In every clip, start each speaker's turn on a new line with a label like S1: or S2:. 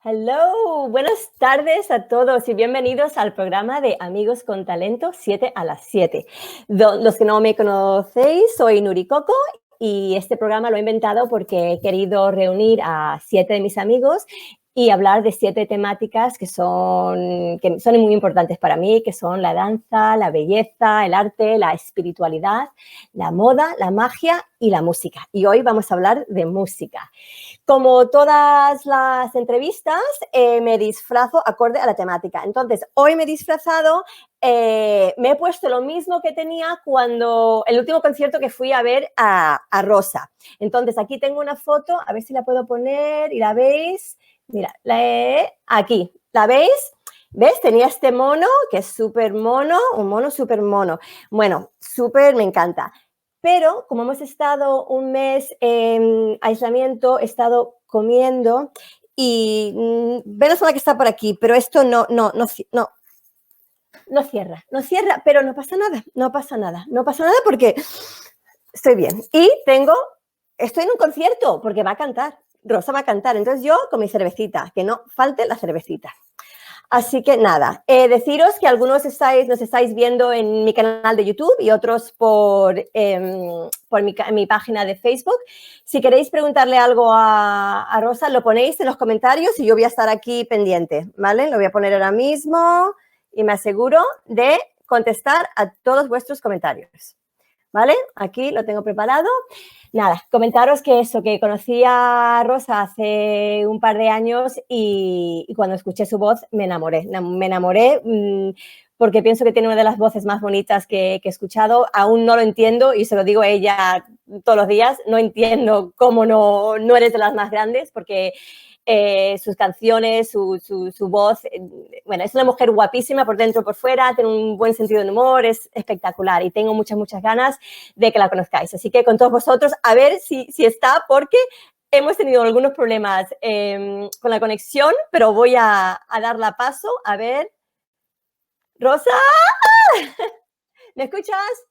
S1: Hello, buenas tardes a todos y bienvenidos al programa de Amigos con Talento 7 a las 7. Los que no me conocéis, soy Nuri Coco y este programa lo he inventado porque he querido reunir a 7 de mis amigos y hablar de 7 temáticas que son muy importantes para mí, que son la danza, la belleza, el arte, la espiritualidad, la moda, la magia y la música. Y hoy vamos a hablar de música. Como todas las entrevistas, me disfrazo acorde a la temática. Entonces, hoy me he disfrazado, me he puesto lo mismo que tenía cuando el último concierto que fui a ver a Rosa. Entonces, aquí tengo una foto, a ver si la puedo poner y la veis. Mira, aquí, ¿la veis? ¿Ves? Tenía este mono, que es súper mono, un mono súper mono. Bueno, súper, me encanta. Pero como hemos estado un mes en aislamiento, he estado comiendo y menos mal que está por aquí, pero esto no cierra, pero no pasa nada porque estoy bien. Y estoy en un concierto porque va a cantar, Rosa va a cantar, entonces yo con mi cervecita, que no falte la cervecita. Así que nada, deciros que algunos nos estáis viendo en mi canal de YouTube y otros por mi página de Facebook. Si queréis preguntarle algo a Rosa, lo ponéis en los comentarios y yo voy a estar aquí pendiente, ¿vale? Lo voy a poner ahora mismo y me aseguro de contestar a todos vuestros comentarios, ¿vale? Aquí lo tengo preparado. Nada, comentaros que conocí a Rosa hace un par de años y cuando escuché su voz me enamoré porque pienso que tiene una de las voces más bonitas que he escuchado. Aún no lo entiendo y se lo digo a ella todos los días, no entiendo cómo no eres de las más grandes porque sus canciones, su voz, bueno, es una mujer guapísima por dentro y por fuera, tiene un buen sentido del humor, es espectacular y tengo muchas ganas de que la conozcáis. Así que con todos vosotros, a ver si está, porque hemos tenido algunos problemas con la conexión, pero voy a darla paso. A ver, Rosa, ¿me escuchas?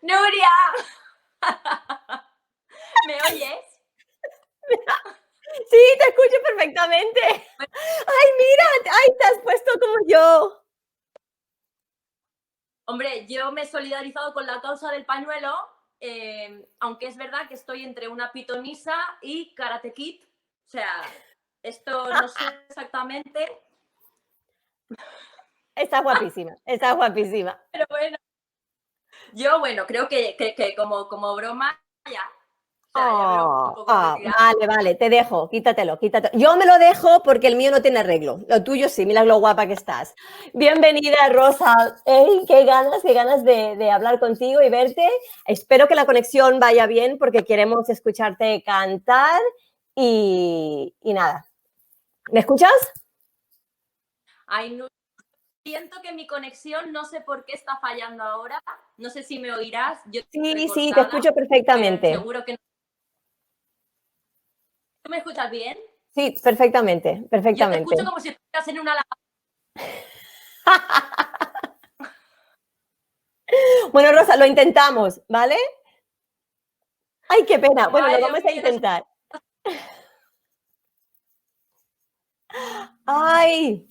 S2: ¡Nuria! ¿Me oyes?
S1: Sí, te escucho perfectamente. ¡Ay, mira! ¡Ay, te has puesto como yo!
S2: Hombre, yo me he solidarizado con la causa del pañuelo, aunque es verdad que estoy entre una pitonisa y Karate Kid. O sea, esto no sé exactamente.
S1: Está guapísima, está guapísima.
S2: Pero bueno, yo creo que como broma ya. O sea, ya veo un poco retirado.
S1: Vale, te dejo, quítatelo. Yo me lo dejo porque el mío no tiene arreglo. Lo tuyo sí, mira lo guapa que estás. Bienvenida, Rosa. ¡Ey, qué ganas de hablar contigo y verte! Espero que la conexión vaya bien porque queremos escucharte cantar y nada. ¿Me escuchas?
S2: Ay, no, siento que mi conexión no sé por qué está fallando ahora. No sé si me oirás. Yo
S1: Sí, te escucho perfectamente.
S2: seguro que no. ¿Tú me escuchas bien?
S1: Sí, perfectamente.
S2: Yo te escucho como si estuvieras en una
S1: Bueno, Rosa, lo intentamos, ¿vale? Ay, qué pena. Bueno, lo vamos a intentar. Ay.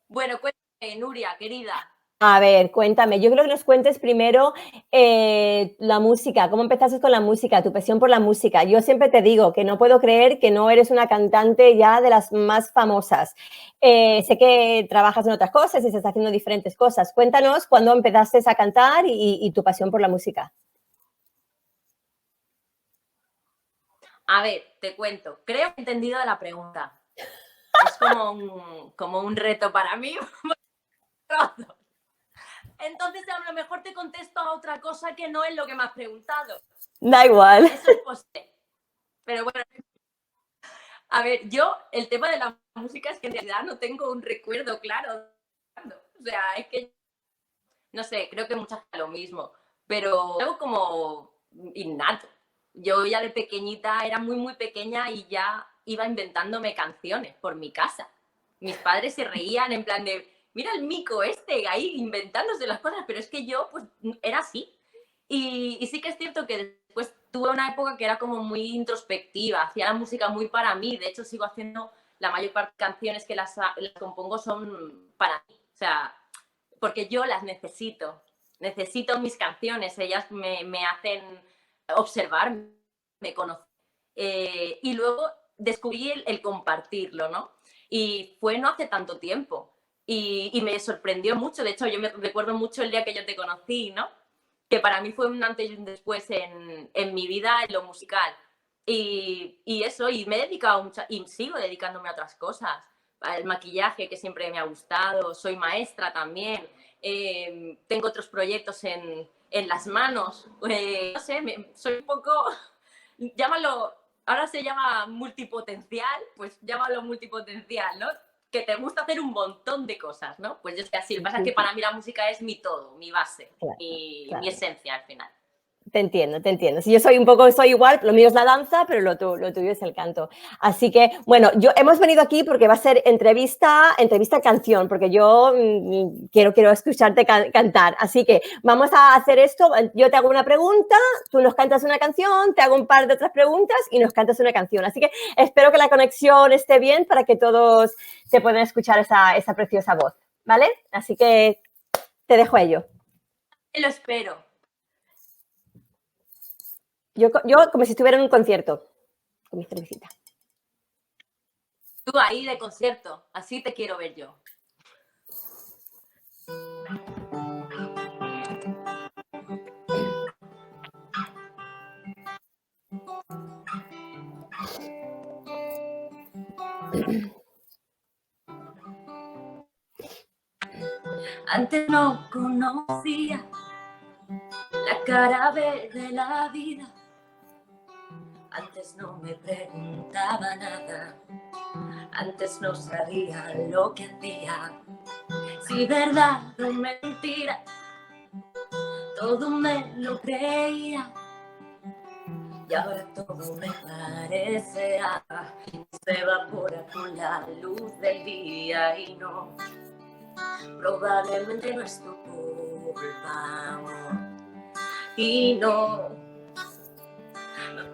S2: Bueno, cuéntame, Nuria, querida.
S1: A ver, cuéntame. Yo creo que nos cuentes primero la música. ¿Cómo empezaste con la música? Tu pasión por la música. Yo siempre te digo que no puedo creer que no eres una cantante ya de las más famosas. Sé que trabajas en otras cosas y estás haciendo diferentes cosas. Cuéntanos cuándo empezaste a cantar y tu pasión por la música.
S2: A ver, te cuento. Creo que he entendido la pregunta. Es como un reto para mí. Entonces, a lo mejor te contesto a otra cosa que no es lo que me has preguntado.
S1: Da igual.
S2: Eso es posible. Pero bueno, a ver, yo el tema de la música es que en realidad no tengo un recuerdo claro. O sea, es que, no sé, creo que muchas lo mismo. Pero algo como innato. Yo ya de pequeñita era muy pequeña y ya iba inventándome canciones por mi casa. Mis padres se reían en plan de, mira el mico este ahí inventándose las cosas, pero es que yo pues era así. Y sí que es cierto que después tuve una época que era como muy introspectiva, hacía la música muy para mí, de hecho sigo haciendo la mayor parte de canciones que las compongo son para mí, o sea, porque yo las necesito mis canciones, ellas me hacen observar, me conocen. Y luego descubrí el compartirlo, ¿no? Y fue no hace tanto tiempo. Y me sorprendió mucho, de hecho yo me recuerdo mucho el día que yo te conocí, ¿no? Que para mí fue un antes y un después en mi vida, en lo musical. Y eso, y me he dedicado mucho, y sigo dedicándome a otras cosas. Al maquillaje, que siempre me ha gustado, soy maestra también, tengo otros proyectos en las manos, no sé, soy un poco, llámalo, ahora se llama multipotencial, pues llámalo multipotencial, ¿no? Que te gusta hacer un montón de cosas, ¿no? Pues yo estoy así, lo que pasa es que para mí la música es mi todo, mi base,
S1: Claro,
S2: mi
S1: claro.
S2: esencia al final.
S1: Te entiendo, te entiendo. Si yo soy un poco, soy igual, lo mío es la danza, pero lo tuyo es el canto. Así que, bueno, hemos venido aquí porque va a ser entrevista canción, porque yo quiero escucharte cantar. Así que vamos a hacer esto. Yo te hago una pregunta, tú nos cantas una canción, te hago un par de otras preguntas y nos cantas una canción. Así que espero que la conexión esté bien para que todos te puedan escuchar esa preciosa voz, ¿vale? Así que te dejo ello.
S2: Lo espero.
S1: Yo como si estuviera en un concierto, con mi cervecita.
S2: Tú ahí de concierto, así te quiero ver yo. Antes no conocía la cara B de la vida. Antes no me preguntaba nada. Antes no sabía lo que hacía. Si verdad o mentira, todo me lo creía. Y ahora todo me parecerá. Se evapora con la luz del día y no. Probablemente no es tu culpa, amor. Y no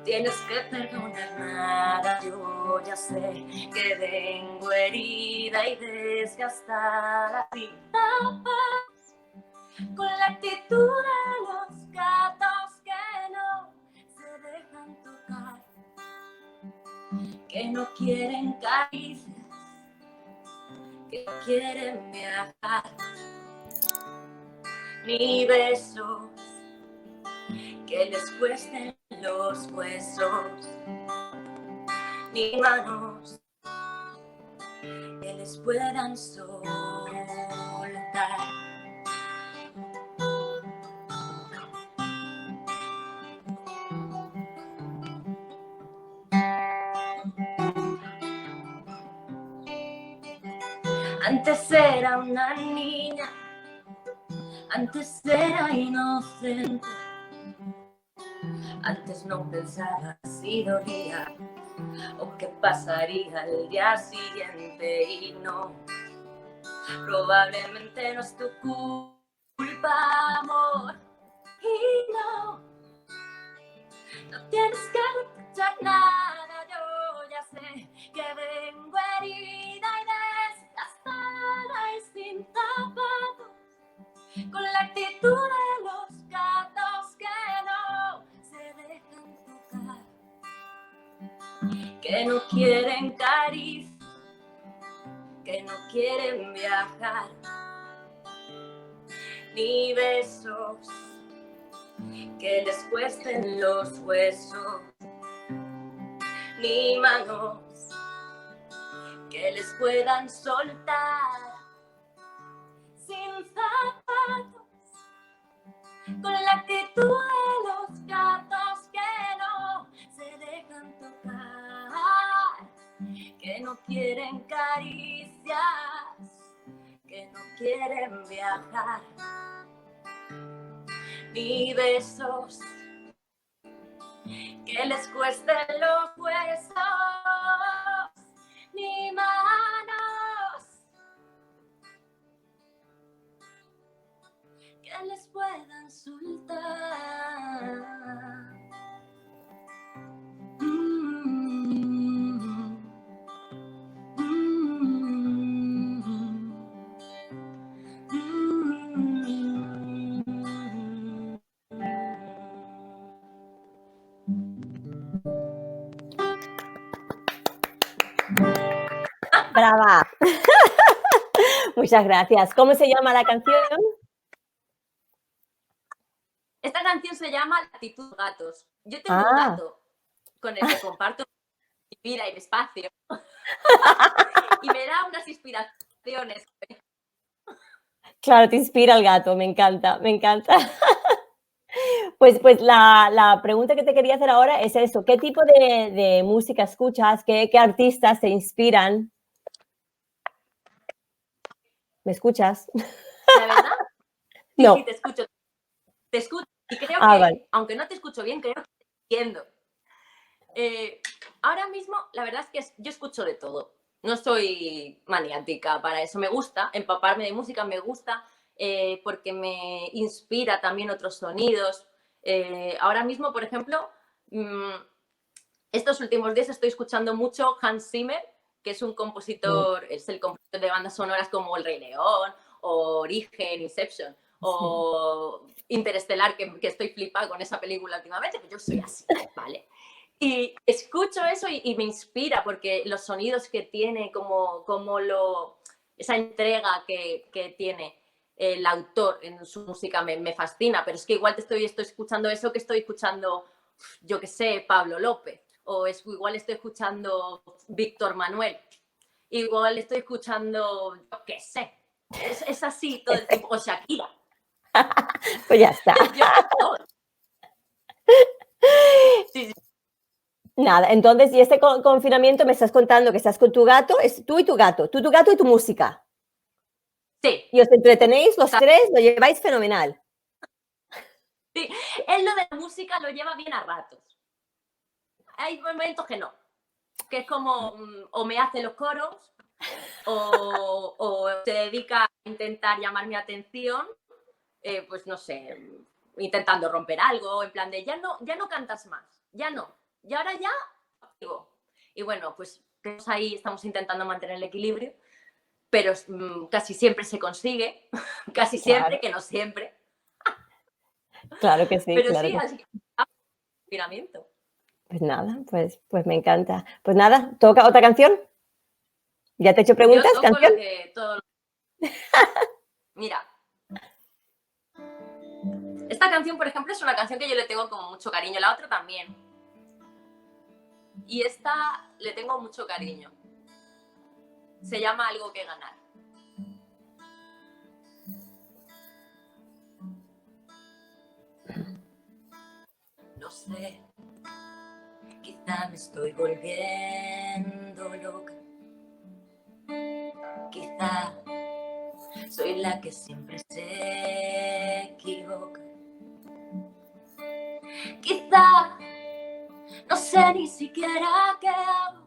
S2: tienes que perdonar nada. Yo ya sé que vengo herida y desgastada. Sin paz, con la actitud de los gatos que no se dejan tocar, que no quieren caricias, que no quieren viajar, ni besos que les cuesten los huesos, ni manos que les puedan soltar. Antes era una niña, antes era inocente, antes no pensaba si dolía o qué pasaría al día siguiente. Y no, probablemente no es tu culpa, amor. Y no tienes que escuchar nada. Yo ya sé que vengo herida y desgastada y sin zapatos, con la actitud de los gatos que no se dejan tocar, que no quieren caricias, que no quieren viajar, ni besos que les cuesten los huesos, ni manos que les puedan soltar. Sin zapatos, con la actitud de los gatos que no se dejan tocar, que no quieren caricias, que no quieren viajar, ni besos que les cuesten los huesos, ni manos que les puedan soltar.
S1: Brava. Muchas gracias. ¿Cómo se llama la canción?
S2: Esta canción se llama La actitud de gatos. Yo tengo un gato con el que comparto mi vida y mi espacio. Y me da unas inspiraciones.
S1: Claro, te inspira el gato, me encanta, me encanta. Pues la pregunta que te quería hacer ahora es eso, ¿qué tipo de música escuchas? ¿Qué artistas te inspiran? ¿Me escuchas?
S2: ¿La verdad? Sí,
S1: No.
S2: sí, te escucho. Te escucho. Y creo
S1: Ah,
S2: que,
S1: vale.
S2: aunque no te escucho bien, creo que te entiendo. Ahora mismo, la verdad es que yo escucho de todo. No soy maniática para eso. Me gusta empaparme de música, me gusta porque me inspira también otros sonidos. Ahora mismo, por ejemplo, estos últimos días estoy escuchando mucho Hans Zimmer, que es un compositor, es el compositor de bandas sonoras como El Rey León, o Origen, Inception, o Interestelar, que estoy flipada con esa película últimamente, pues yo soy así, ¿vale? Y escucho eso y me inspira porque los sonidos que tiene, esa entrega que tiene el autor en su música me fascina, pero es que igual estoy escuchando eso que estoy escuchando, yo que sé, Pablo López, o igual estoy escuchando Víctor Manuel, igual estoy escuchando, yo qué sé, es así todo el tiempo, o Shakira.
S1: Pues ya está.
S2: Yo todo. Sí, sí.
S1: Nada, entonces, y este confinamiento me estás contando que estás con tu gato, es tú y tu gato, tú, tu gato y tu música.
S2: Sí.
S1: Y os entretenéis los tres, lo lleváis fenomenal.
S2: Sí, él lo de la música lo lleva bien a ratos. Hay momentos que no, que es como o me hace los coros o se dedica a intentar llamar mi atención, pues no sé, intentando romper algo, en plan de ya no cantas más, ya no, y ahora ya digo. Y bueno, pues ahí estamos intentando mantener el equilibrio, pero casi siempre se consigue, casi siempre,
S1: Claro,
S2: que no siempre,
S1: claro que sí,
S2: pero
S1: claro
S2: sí,
S1: que sí.
S2: así que confinamiento.
S1: Pues nada, pues me encanta. Pues nada, ¿toca otra canción? ¿Ya te he hecho
S2: Yo
S1: preguntas?
S2: toco
S1: ¿Canción?
S2: lo que todo. Mira, esta canción, por ejemplo, es una canción que yo le tengo como mucho cariño, la otra también. Y esta le tengo mucho cariño. Se llama Algo que ganar. No sé, quizá me estoy volviendo loca. Quizá soy la que siempre se equivoca. Quizá no sé ni siquiera qué hago.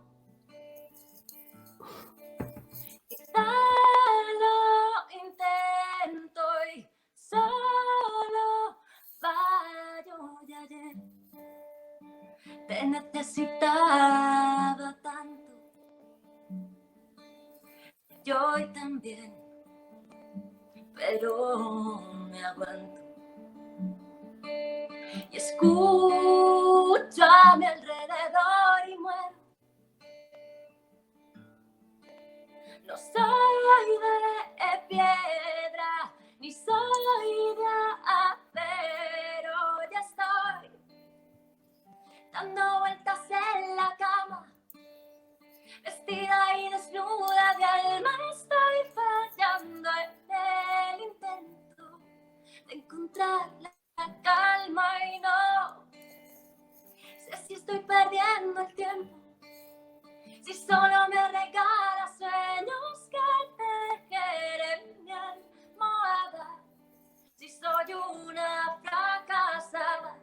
S2: Quizá lo intento y solo fallo de ayer. Te necesitaba tanto. Yo hoy también, pero me aguanto. Y escucho a mi alrededor y muero. No soy de piedra, ni soy de acero. Ya estoy dando vueltas en la cama, vestida y desnuda de alma. Estoy fallando en el intento de encontrar la calma y no sé si estoy perdiendo el tiempo, si solo me regalas sueños que tejer en mi almohada, si soy una fracasada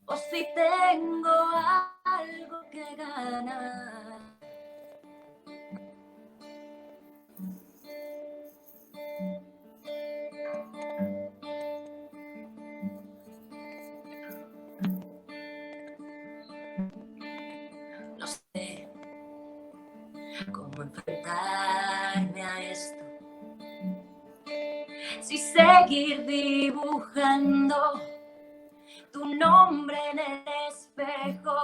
S2: o si tengo algo que ganar. No sé cómo enfrentarme a esto, si seguir dibujando tu nombre en el espejo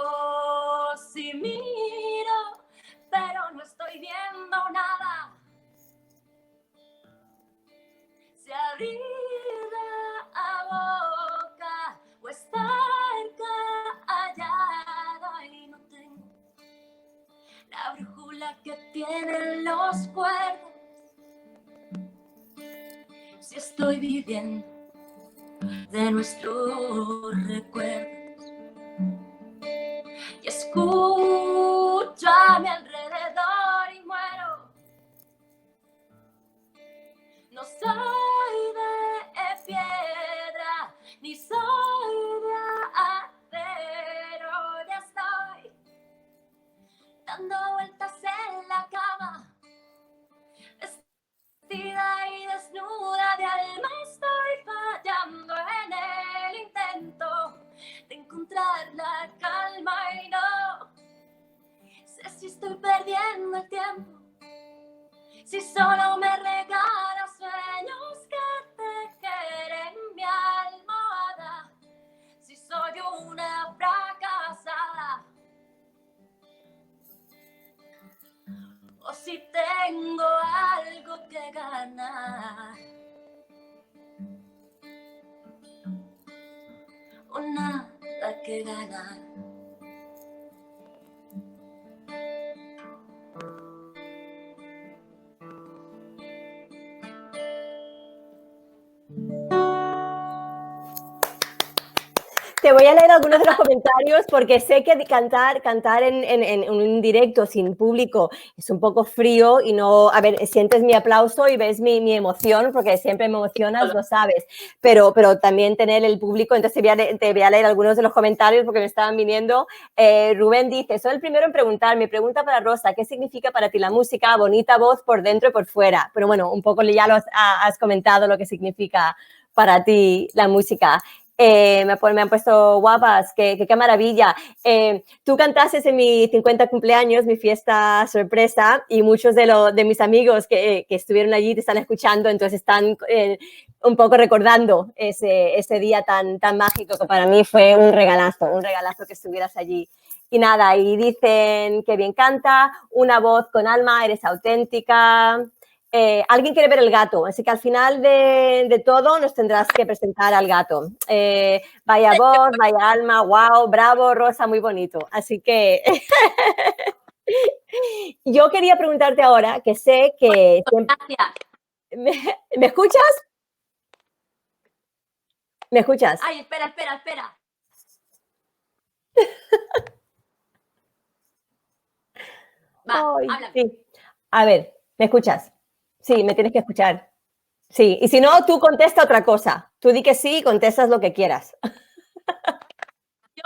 S2: que tienen los cuerdos. Si estoy viviendo de nuestros recuerdos y escucho a mi alrededor y muero. No soy de piedra ni soy de acero, ya estoy dando vueltas en la cama, vestida y desnuda de alma. Estoy fallando en el intento de encontrar la calma y no sé si estoy perdiendo el tiempo, si solo me regalas sueños que tejer en mi almohada, si soy una fracasada o si tengo algo que ganar o nada que ganar.
S1: Te voy a leer algunos de los comentarios porque sé que cantar en un directo sin público es un poco frío y no, a ver, sientes mi aplauso y ves mi emoción porque siempre me emocionas, lo sabes, pero también tener el público, entonces te voy a leer algunos de los comentarios porque me estaban viniendo. Rubén dice, soy el primero en preguntar, mi pregunta para Rosa, ¿qué significa para ti la música? Bonita voz por dentro y por fuera, pero bueno, un poco ya lo has comentado lo que significa para ti la música. Me han puesto guapas, qué maravilla. Tú cantaste en mi 50 cumpleaños, mi fiesta sorpresa, y muchos de mis amigos que estuvieron allí te están escuchando, entonces están un poco recordando ese día tan mágico que para mí fue un regalazo que estuvieras allí. Y nada, y dicen que bien canta, una voz con alma, eres auténtica. Alguien quiere ver el gato, así que al final de todo nos tendrás que presentar al gato. Vaya voz, vaya alma, wow, bravo, Rosa, muy bonito. Así que yo quería preguntarte ahora, que sé que...
S2: Gracias.
S1: ¿Me escuchas? ¿Me escuchas?
S2: Ay, espera. Va,
S1: Ay,
S2: háblame.
S1: sí. A ver, ¿me escuchas? Sí, me tienes que escuchar. Sí, y si no, tú contesta otra cosa. Tú di que sí y contestas lo que quieras.
S2: Yo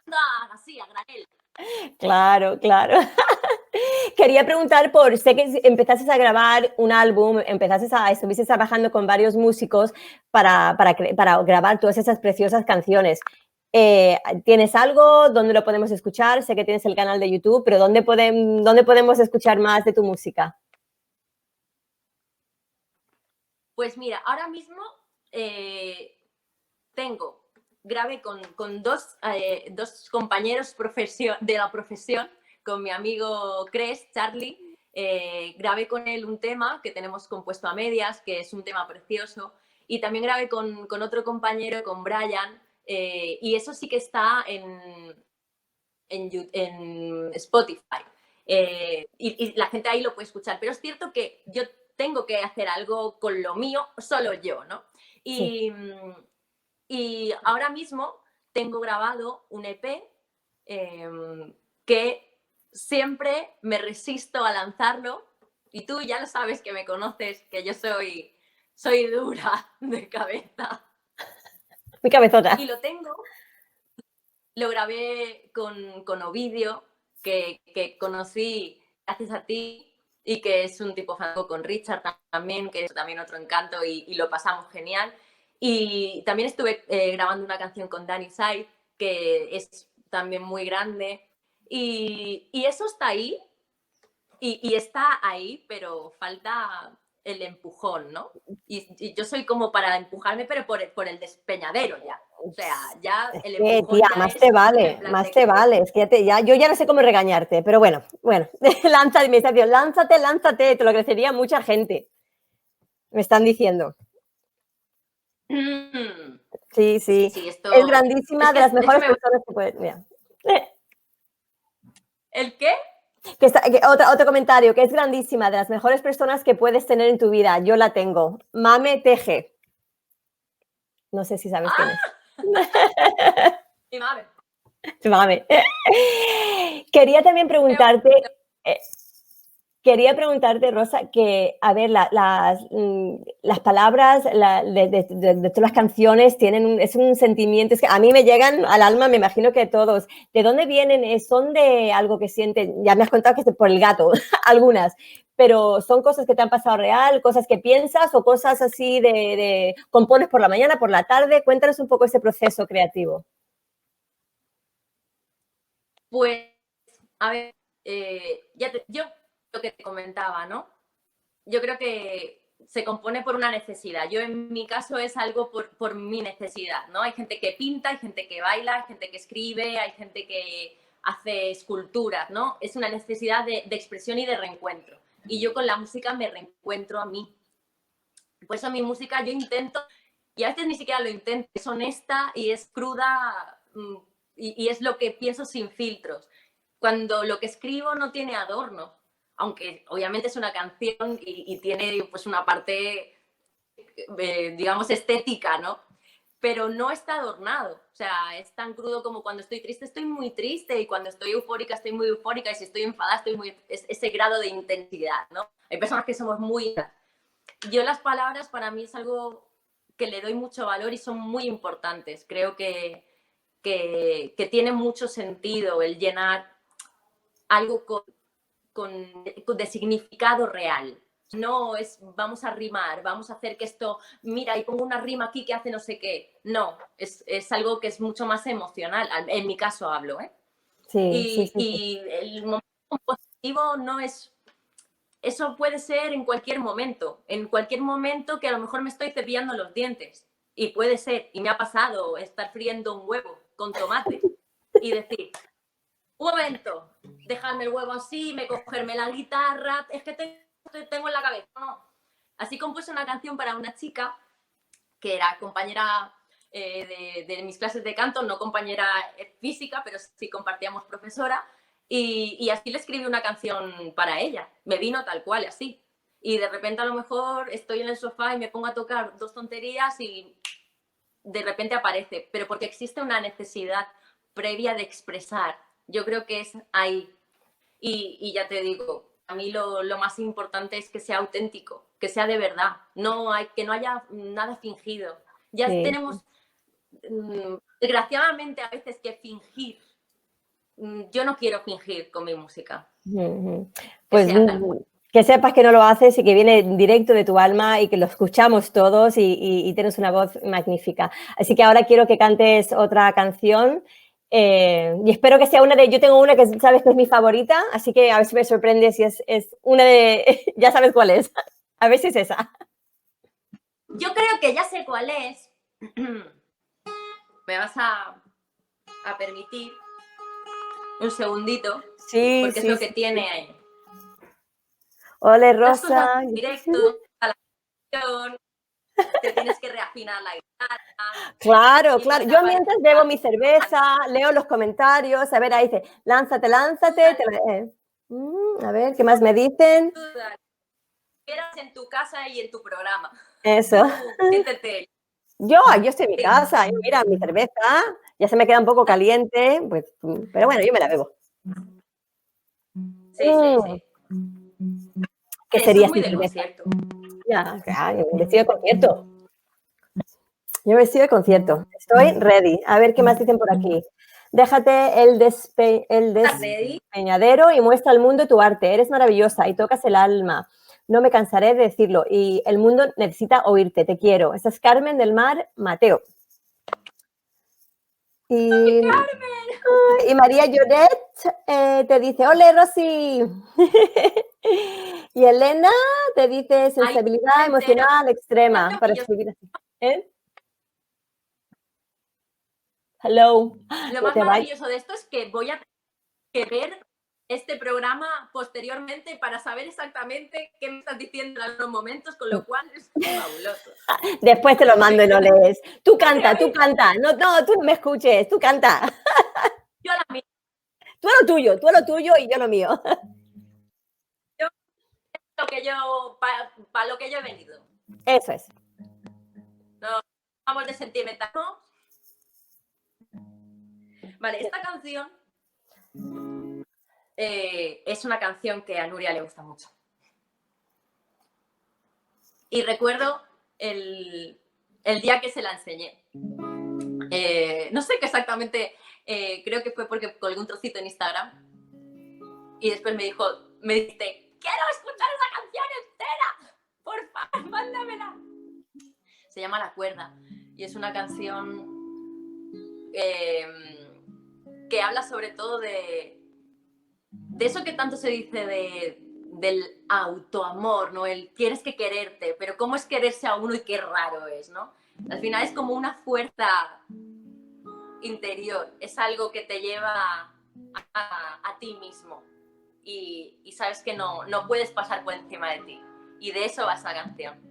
S2: ando así, a granel.
S1: Claro. Quería preguntar sé que empezaste a grabar un álbum, estuviste trabajando con varios músicos para grabar todas esas preciosas canciones. ¿Tienes algo donde lo podemos escuchar? Sé que tienes el canal de YouTube, pero ¿dónde podemos escuchar más de tu música?
S2: Pues mira, ahora mismo grabé con dos compañeros de la profesión, con mi amigo Cres, Charlie. Grabé con él un tema que tenemos compuesto a medias, que es un tema precioso, y también grabé con otro compañero, con Brian, y eso sí que está en Spotify. Y la gente ahí lo puede escuchar, pero es cierto que yo tengo que hacer algo con lo mío, solo yo, ¿no?
S1: Sí.
S2: Y ahora mismo tengo grabado un EP que siempre me resisto a lanzarlo, y tú ya lo sabes, que me conoces, que yo soy dura de cabeza.
S1: Mi cabezota.
S2: Y lo grabé con Ovidio, que conocí gracias a ti, y que es un tipo fantástico, con Richard también, que es también otro encanto, y lo pasamos genial. Y también estuve grabando una canción con Danny Side, que es también muy grande. Y eso está ahí, y está ahí, pero falta el empujón, ¿no? Y yo soy como para empujarme, pero por el despeñadero ya. O sea, ya el empujón
S1: Tía,
S2: ya
S1: más
S2: es
S1: te
S2: en
S1: vale,
S2: plan
S1: más
S2: de
S1: te
S2: que...
S1: vale. Es que yo ya no sé cómo regañarte, pero bueno, lánzate, te lo agradecería mucha gente. Me están diciendo. Sí.
S2: Sí,
S1: Es
S2: esto... Es
S1: grandísima, de
S2: que
S1: las
S2: de hecho
S1: mejores personas que pueden. Mira.
S2: ¿El qué?
S1: Otro comentario, que es grandísima, de las mejores personas que puedes tener en tu vida. Yo la tengo. Mame Teje. No sé si sabes quién es.
S2: Mi madre.
S1: Mame. Quería también preguntarte, Rosa, que, a ver, las palabras de todas las canciones es un sentimiento, es que a mí me llegan al alma, me imagino que todos. ¿De dónde vienen? ¿Son de algo que sienten? Ya me has contado que es por el gato, algunas, pero ¿son cosas que te han pasado real, cosas que piensas o cosas así de compones por la mañana, por la tarde? Cuéntanos un poco ese proceso creativo.
S2: Pues, a ver, yo lo que te comentaba, ¿no? Yo creo que se compone por una necesidad. Yo en mi caso es algo por mi necesidad, ¿no? Hay gente que pinta, hay gente que baila, hay gente que escribe, hay gente que hace esculturas, ¿no? Es una necesidad de expresión y de reencuentro. Y yo con la música me reencuentro a mí. Por eso mi música yo intento, y a veces ni siquiera lo intento, es honesta y es cruda y es lo que pienso sin filtros. Cuando lo que escribo no tiene adorno, aunque obviamente es una canción y tiene pues una parte, digamos, estética, ¿no? Pero no está adornado, o sea, es tan crudo como cuando estoy muy triste, y cuando estoy eufórica, estoy muy eufórica, y si estoy enfadada, es ese grado de intensidad, ¿no? Hay personas que somos muy... Yo las palabras para mí es algo que le doy mucho valor y son muy importantes. Creo que tiene mucho sentido el llenar algo de significado real. No es vamos a rimar, vamos a hacer que esto, mira, y pongo una rima aquí que hace no sé qué. No, es algo que es mucho más emocional. En mi caso hablo, ¿eh?
S1: Sí.
S2: Y el momento compositivo no es... Eso puede ser en cualquier momento que a lo mejor me estoy cepillando los dientes. Y puede ser, y me ha pasado, estar friendo un huevo con tomate y decir, un momento, dejarme el huevo así, cogerme la guitarra, es que tengo en la cabeza. No. Así compuse una canción para una chica que era compañera de mis clases de canto, no compañera física, pero sí compartíamos profesora, y así le escribí una canción para ella. Me vino tal cual, así. Y de repente a lo mejor estoy en el sofá y me pongo a tocar dos tonterías y de repente aparece, pero porque existe una necesidad previa de expresar. Yo creo que es ahí. Y ya te digo, a mí lo más importante es que sea auténtico, que sea de verdad, que no haya nada fingido. Ya tenemos, desgraciadamente, a veces que fingir. Yo no quiero fingir con mi música.
S1: Pues que sepas que no lo haces y que viene directo de tu alma y que lo escuchamos todos y tienes una voz magnífica. Así que ahora quiero que cantes otra canción y espero que sea una de... Yo tengo una que sabes que es mi favorita, así que a ver si me sorprende si es una de... Ya sabes cuál es. A ver si es esa.
S2: Yo creo que ya sé cuál es. Me vas a permitir un segundito,
S1: sí,
S2: porque es lo que tiene ahí.
S1: Ole, Rosa.
S2: Directo a la canción, te tienes que reafinar la guitarra.
S1: Claro. Yo mientras bebo mi cerveza, leo los comentarios, a ver, ahí dice, lánzate. A ver, ¿qué más me dicen?
S2: Quieras en tu casa y en tu programa.
S1: Eso.
S2: Siéntete.
S1: Yo estoy en mi casa, y mira, mi cerveza ya se me queda un poco caliente, pues, pero bueno, yo me la bebo.
S2: Sí.
S1: ¿Qué sería
S2: muy
S1: sin
S2: de
S1: cerveza?
S2: concierto.
S1: Ya, claro, vestido de concierto. Yo vestido de concierto. Estoy ready. A ver qué más dicen por aquí. Déjate el despeñadero y muestra al mundo tu arte. Eres maravillosa y tocas el alma. No me cansaré de decirlo. Y el mundo necesita oírte. Te quiero. Esa es Carmen del Mar Mateo. Y, y María Lloret te dice, ¡ole, Rosy! Y Elena te dice sensibilidad emocional extrema para escribir así. Hello.
S2: Lo más maravilloso de esto es que voy a ver este programa posteriormente para saber exactamente qué me estás diciendo en algunos momentos, con lo cual es fabuloso.
S1: Después te lo mando y lo lees. Tú canta. No, tú no me escuches, tú canta.
S2: Yo a la misma.
S1: Tú a lo tuyo y yo lo mío.
S2: Para lo que yo he venido.
S1: Eso es.
S2: No vamos de sentimental. Vale, esta canción es una canción que a Nuria le gusta mucho. Y recuerdo el día que se la enseñé. No sé qué exactamente, creo que fue porque colgué un trocito en Instagram. Y después me dijiste, quiero escuchar esa canción entera. Por favor, mándamela. Se llama La Cuerda. Y es una canción que habla sobre todo de eso que tanto se dice del autoamor, ¿no? El tienes que quererte, pero cómo es quererse a uno y qué raro es, ¿no? Al final es como una fuerza interior, es algo que te lleva a ti mismo y sabes que no puedes pasar por encima de ti. Y de eso va esa canción.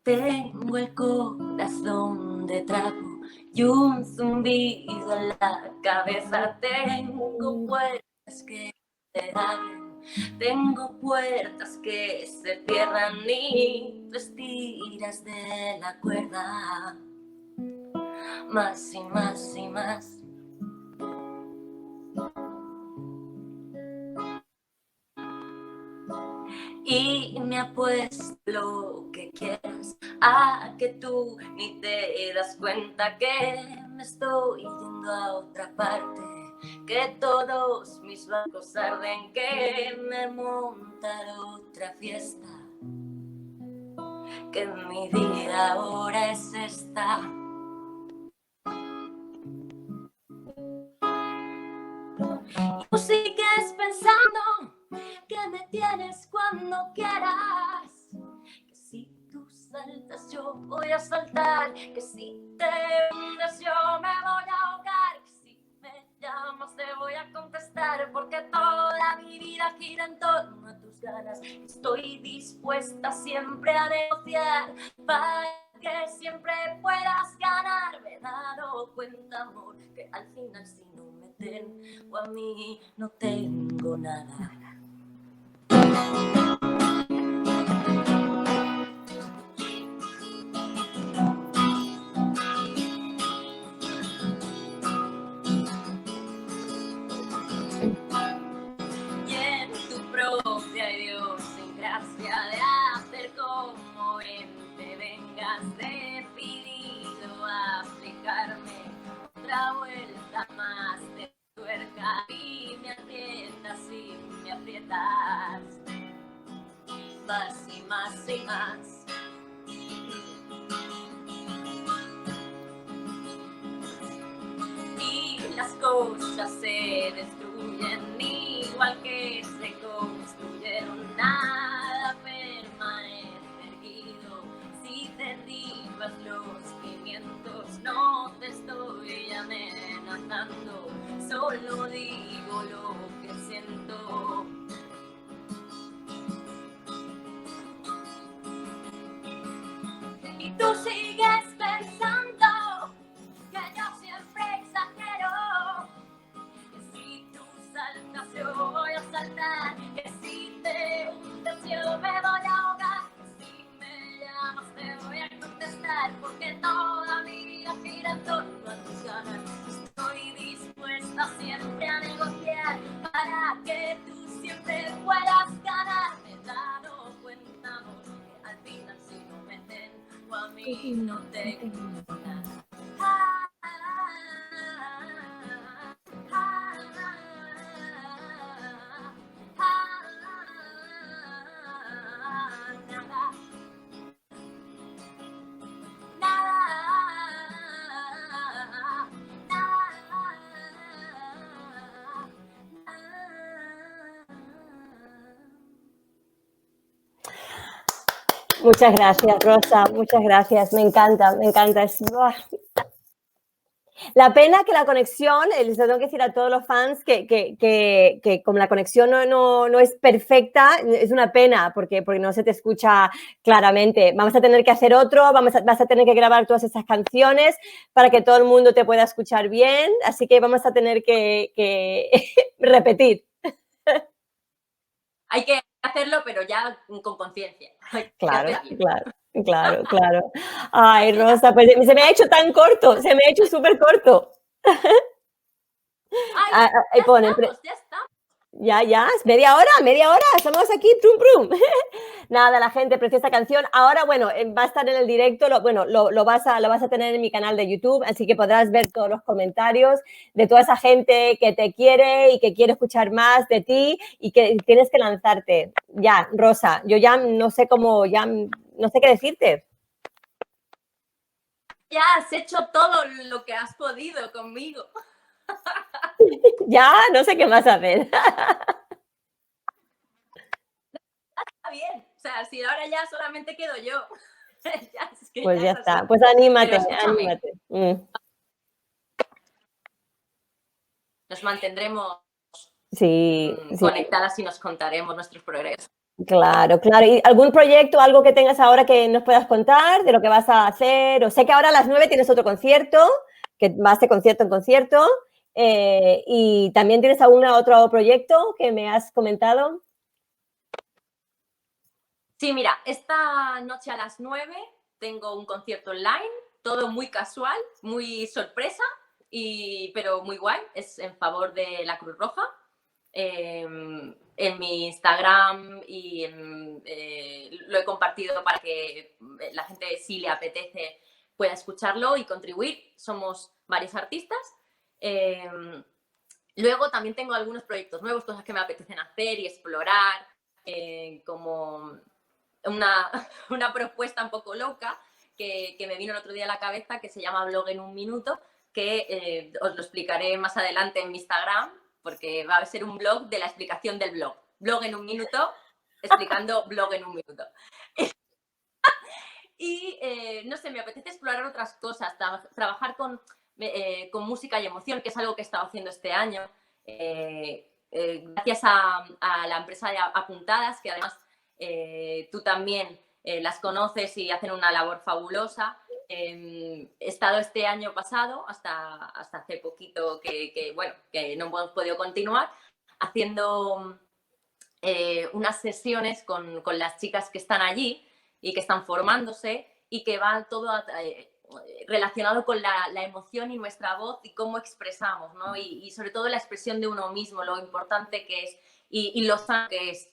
S2: Tengo el corazón de trapo y un zumbido en la cabeza. Tengo puertas que se abren, tengo puertas que se cierran y tú estiras de la cuerda. Más y más y más. Y me apuesto lo que quieras a que tú ni te das cuenta que me estoy yendo a otra parte, que todos mis bancos arden, que me montaré otra fiesta, que mi vida ahora es esta. Y tú sigues pensando que me tienes cuando quieras, que si tú saltas yo voy a saltar, que si te hundes yo me voy a ahogar, que si me llamas te voy a contestar, porque toda mi vida gira en torno a tus ganas. Estoy dispuesta siempre a negociar para que siempre puedas ganar. Me he dado cuenta, amor, que al final si no me tengo a mí no tengo nada. Y en tu propia idiosincrasia de hacer como te vengas decidido a aplicarme otra vuelta más de tuerca y me aprietas más y más y más. Y las cosas se destruyen igual que se construyeron, nada permanece erguido. Si derribas los cimientos no te estoy amenazando, solo digo lo que siento. Y tú sigues pensando que yo siempre exagero, que si tú saltas yo voy a saltar, que si te hundes yo me voy a ahogar, que si me llamas te voy a contestar, porque toda mi vida gira en torno a tus ganas. Estoy dispuesta siempre a negociar para que tú siempre puedas ganar. Me he dado cuenta, amor, que al final si no me tengo a mí no tengo nada.
S1: Muchas gracias, Rosa, muchas gracias. Me encanta, me encanta. La pena que la conexión, les tengo que decir a todos los fans que como la conexión no es perfecta, es una pena porque no se te escucha claramente. Vamos a tener que hacer otro, vas a tener que grabar todas esas canciones para que todo el mundo te pueda escuchar bien, así que vamos a tener que repetir.
S2: Hay que hacerlo, pero ya con conciencia.
S1: Claro. Ay, Rosa, pues se me ha hecho tan corto, se me ha hecho súper corto.
S2: Ay,
S1: Ahí ponen,
S2: ya estamos.
S1: ya, es media hora, estamos aquí, prum, prum. Nada, la gente, preciosa canción. Ahora, bueno, va a estar en el directo, lo vas a tener en mi canal de YouTube, así que podrás ver todos los comentarios de toda esa gente que te quiere y que quiere escuchar más de ti y que tienes que lanzarte. Ya, Rosa, yo ya no sé qué decirte.
S2: Ya has hecho todo lo que has podido conmigo.
S1: Ya, no sé qué más hacer.
S2: Está bien. O sea, si ahora ya solamente quedo yo.
S1: Pues ya está. Pues anímate.
S2: Nos mantendremos
S1: sí.
S2: conectadas y nos contaremos nuestros progresos.
S1: Claro. ¿Y algún proyecto, algo que tengas ahora que nos puedas contar de lo que vas a hacer? O sé que ahora a las 9 tienes otro concierto, que vas de concierto en concierto. ¿Y también tienes algún otro proyecto que me has comentado?
S2: Sí, mira, esta noche a las 9 tengo un concierto online, todo muy casual, muy sorpresa, pero muy guay. Es en favor de la Cruz Roja. En mi Instagram y lo he compartido para que la gente, si le apetece, pueda escucharlo y contribuir. Somos varios artistas. Luego también tengo algunos proyectos nuevos, cosas que me apetecen hacer y explorar, como una propuesta un poco loca que me vino el otro día a la cabeza, que se llama Blog en un minuto, que os lo explicaré más adelante en mi Instagram, porque va a ser un blog de la explicación del blog. Blog en un minuto, explicando blog en un minuto. Y no sé, me apetece explorar otras cosas, trabajar con música y emoción, que es algo que he estado haciendo este año. Gracias a la empresa de Apuntadas, que además tú también las conoces y hacen una labor fabulosa. He estado este año pasado, hasta hace poquito que no hemos podido continuar, haciendo unas sesiones con las chicas que están allí y que están formándose y que va todo relacionado con la emoción y nuestra voz y cómo expresamos, ¿no? Y sobre todo la expresión de uno mismo, lo importante que es y lo sano que es,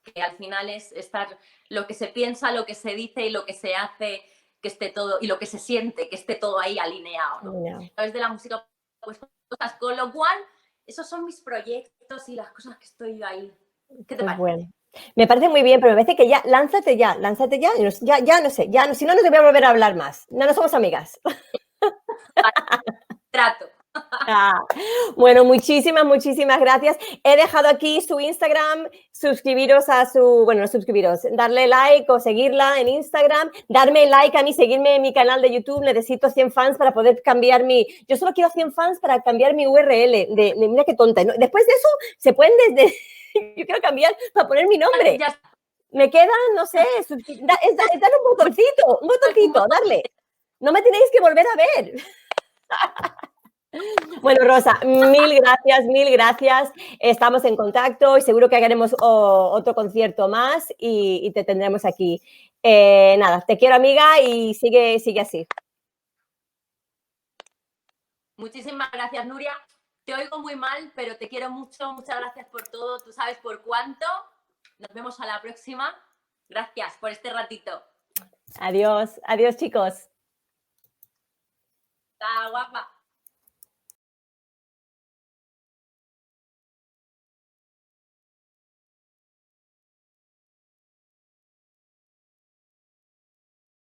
S2: que al final es estar lo que se piensa, lo que se dice y lo que se hace, que esté todo, y lo que se siente, que esté todo ahí alineado, ¿no? A través de la música, pues cosas, con lo cual, esos son mis proyectos y las cosas que estoy ahí. ¿Qué te parece?
S1: Bueno. Me parece muy bien, pero me parece que ya, lánzate ya, ya no sé, si no te voy a volver a hablar más. No somos amigas.
S2: Trato.
S1: Bueno, muchísimas gracias. He dejado aquí su Instagram, darle like o seguirla en Instagram, darme like a mí, seguirme en mi canal de YouTube. Necesito 100 fans para poder cambiar yo solo quiero 100 fans para cambiar mi URL. Mira qué tonta. Después de eso, se pueden yo quiero cambiar para poner mi nombre. Me quedan, no sé, darle un botoncito, darle. No me tenéis que volver a ver. Bueno, Rosa, mil gracias. Estamos en contacto y seguro que haremos otro concierto más y te tendremos aquí. Nada, te quiero, amiga, y sigue así.
S2: Muchísimas gracias, Nuria. Te oigo muy mal, pero te quiero mucho. Muchas gracias por todo. Tú sabes por cuánto. Nos vemos a la próxima. Gracias por este ratito.
S1: Adiós, chicos.
S2: Chao, guapa.